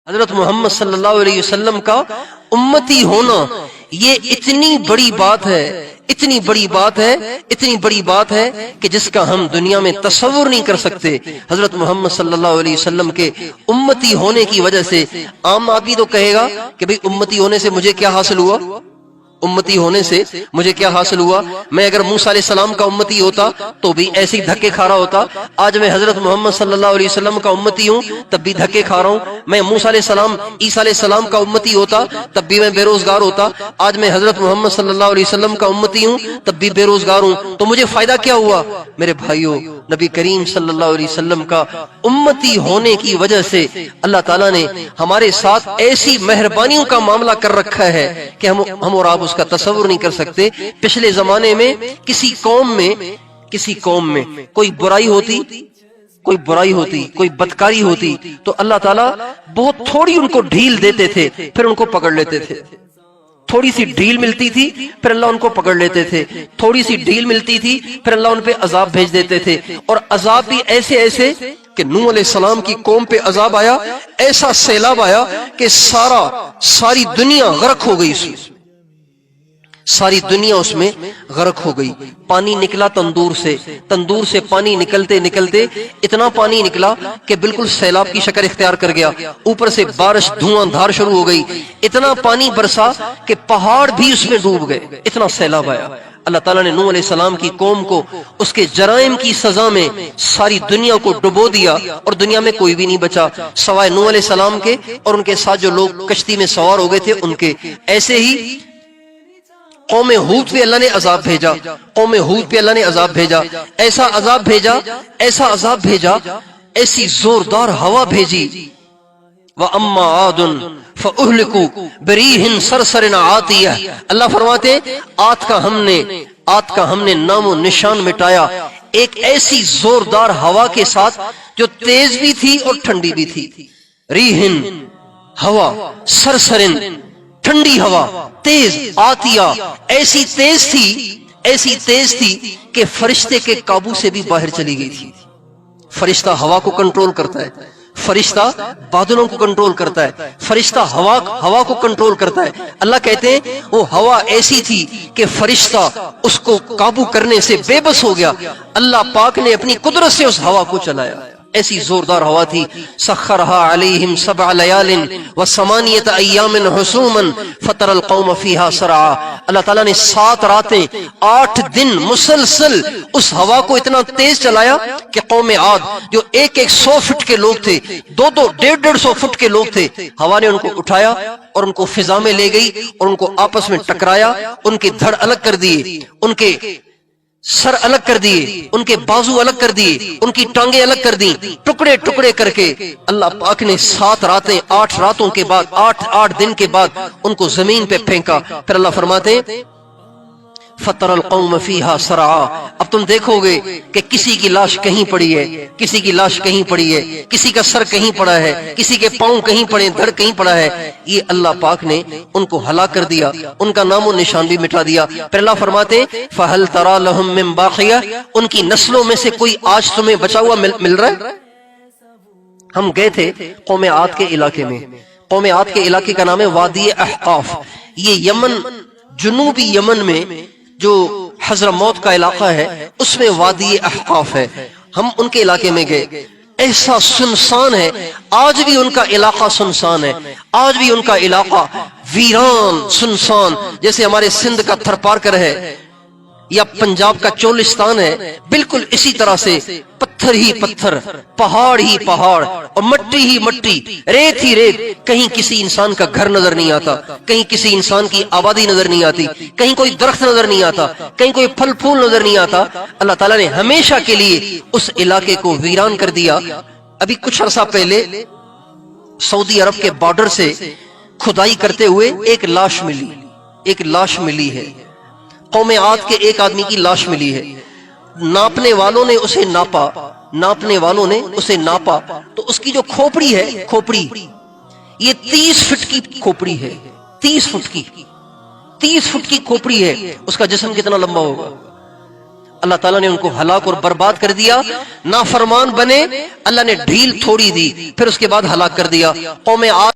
حضرت محمد صلی اللہ علیہ وسلم کا امتی ہونا یہ اتنی بڑی بات ہے، اتنی بڑی بات ہے، اتنی بڑی بات ہے کہ جس کا ہم دنیا میں تصور نہیں کر سکتے۔ حضرت محمد صلی اللہ علیہ وسلم کے امتی ہونے کی وجہ سے عام آدمی تو کہے گا کہ بھئی امتی ہونے سے مجھے کیا حاصل ہوا، امتی ہونے سے مجھے کیا حاصل ہوا؟ میں اگر موسیٰ علیہ السلام کا امتی ہوتا تو بھی ایسے ہی دھکے کھا رہا ہوتا، آج میں حضرت محمد صلی اللہ علیہ وسلم کا امتی ہوں تب بھی دھکے کھا رہا ہوں۔ میں موسیٰ علیہ السلام، عیسیٰ علیہ السلام کا امتی ہوتا تب بھی میں بے روزگار ہوتا، آج میں حضرت محمد صلی اللہ علیہ وسلم کا امتی ہوں تب بھی بے روزگار ہوں، تو مجھے فائدہ کیا ہوا؟ میرے بھائیوں، نبی کریم صلی اللہ علیہ وسلم کا امتی ہونے کی وجہ سے اللہ تعالیٰ نے ہمارے ساتھ ایسی مہربانیوں کا معاملہ کر رکھا ہے کہ ہم اور آپ اس کا تصور نہیں کر سکتے۔ پچھلے زمانے میں کسی قوم میں کوئی برائی ہوتی، کوئی بدکاری ہوتی تو اللہ تعالیٰ بہت تھوڑی ان کو ڈھیل دیتے تھے، پھر ان کو پکڑ لیتے تھے۔ تھوڑی سی ڈھیل ملتی تھی پھر اللہ ان کو پکڑ لیتے تھے، تھوڑی سی ڈھیل ملتی تھی پھر اللہ ان پہ عذاب بھیج دیتے تھے، اور عذاب بھی ایسے کہ نوح علیہ السلام کی قوم پہ عذاب آیا، ایسا سیلاب آیا کہ ساری دنیا غرق ہو گئی، اس میں ساری دنیا اس میں غرق ہو گئی۔ پانی نکلا تندور سے پانی نکلتے اتنا پانی نکلا کہ بالکل سیلاب کی شکل اختیار کر گیا، اوپر سے بارش دھواں دھار شروع ہو گئی، اتنا پانی برسا کہ پہاڑ بھی اس میں ڈوب گئے، اتنا سیلاب آیا۔ اللہ تعالیٰ نے نوح علیہ السلام کی قوم کو اس کے جرائم کی سزا میں ساری دنیا کو ڈبو دیا، اور دنیا میں کوئی بھی نہیں بچا سوائے نوح علیہ السلام کے اور ان کے ساتھ جو لوگ کشتی میں سوار ہو گئے تھے ان کے۔ ایسے ہی قوم ہود پہ اللہ نے عذاب بھیجا، ایسا عذاب بھیجا، ایسی زوردار ہوا بھیجی۔ وَأَمَّا عَادٌ فَأُهْلِكُوا بِرِيحٍ صَرْصَرٍ عَاتِيَةٍ، اللہ فرماتے آد کا ہم نے نام و نشان مٹایا ایک ایسی زوردار ہوا کے ساتھ جو تیز بھی تھی اور ٹھنڈی بھی تھی۔ ریحٍ ہوا، سرسرن ٹھنڈی ہوا، تیز، آتیہ ایسی تیز تھی کہ فرشتے کے قابو سے بھی باہر چلی گئی تھی۔ فرشتہ ہوا کو کنٹرول کرتا ہے، فرشتہ بادلوں کو کنٹرول کرتا ہے، فرشتہ ہوا کو کنٹرول کرتا ہے۔ اللہ کہتے ہیں وہ ہوا ایسی تھی کہ فرشتہ اس کو قابو کرنے سے بے بس ہو گیا، اللہ پاک نے اپنی قدرت سے اس ہوا کو چلایا، ایسی زوردار ہوا تھی۔ سخرها علیہم 7 لیال و8 ایام حسوما فطر القوم فیہا سرعا، اللہ تعالیٰ نے 7 راتیں 8 دن مسلسل اس ہوا کو اتنا تیز چلایا کہ قوم عاد جو 100 فٹ کے لوگ تھے، 150 فٹ کے لوگ تھے، ہوا نے ان کو اٹھایا اور ان کو فضا میں لے گئی اور ان کو آپس میں ٹکرایا، ان کے دھڑ الگ کر دیے، ان کے سر الگ کر دیے، ان کے بازو الگ کر دیے، ان کی ٹانگیں الگ کر دیں، ٹکڑے کر کے اللہ پاک نے 7 راتیں 8 راتوں کے بعد 8 دن کے بعد ان کو زمین پہ پھینکا۔ پھر اللہ فرماتے فطر القوم فیہا سرعا، اب تم دیکھو گے کہ کسی کی لاش کہیں پڑی ہے، کسی کا سر کہیں پڑا ہے، کسی کے پاؤں کہیں پڑے، دھڑ کہیں پڑا ہے۔ یہ اللہ پاک نے ان کو ہلاک کر دیا، ان کا نام و نشان بھی مٹا دیا۔ پھر اللہ فرماتے فَهَلْ تَرَى لَهُم مِّن بَاقِيَةٍ، ان کی نسلوں میں سے کوئی آج تمہیں بچا ہوا مل رہا ہے؟ ہم گئے تھے قوم عاد کے علاقے میں، قوم عاد کے علاقے کا نام ہے وادی احقاف، یہ یمن، جنوبی یمن میں جو حضرموت کا علاقہ ہے اس میں وادی احقاف ہے، ہم ان کے علاقے میں گئے، ایسا سنسان ہے، آج بھی ان کا علاقہ سنسان ہے، آج بھی ان کا علاقہ ویران سنسان، جیسے ہمارے سندھ کا تھرپارکر ہے یا پنجاب کا چولستان ہے، بالکل اسی طرح سے پتھر ہی پتھر، پہاڑ ہی پہاڑ، اور مٹی ہی مٹی، ریت ہی ریت، کہیں کسی انسان کا گھر نظر نہیں آتا، کہیں کسی انسان کی آبادی نظر نہیں آتی، کہیں کوئی درخت نظر نہیں آتا، کہیں کوئی پھل پھول نظر نہیں آتا۔ اللہ تعالیٰ نے ہمیشہ کے لیے اس علاقے کو ویران کر دیا۔ ابھی کچھ عرصہ پہلے سعودی عرب کے بارڈر سے کھدائی کرتے ہوئے ایک لاش ملی ہے، قوم عاد کے ایک آدمی کی لاش ملی ہے، ناپنے والوں نے اسے ناپا تو اس کی جو کھوپڑی ہے، یہ 30 فٹ کی کھوپڑی ہے، 30 فٹ کی کھوپڑی ہے، اس کا جسم کتنا لمبا ہوگا؟ اللہ تعالیٰ نے ان کو ہلاک اور برباد کر دیا. نافرمان بنے, اللہ نے ڈھیل تھوڑی دی, پھر اس کے بعد ہلاک کر دیا. قوم عاد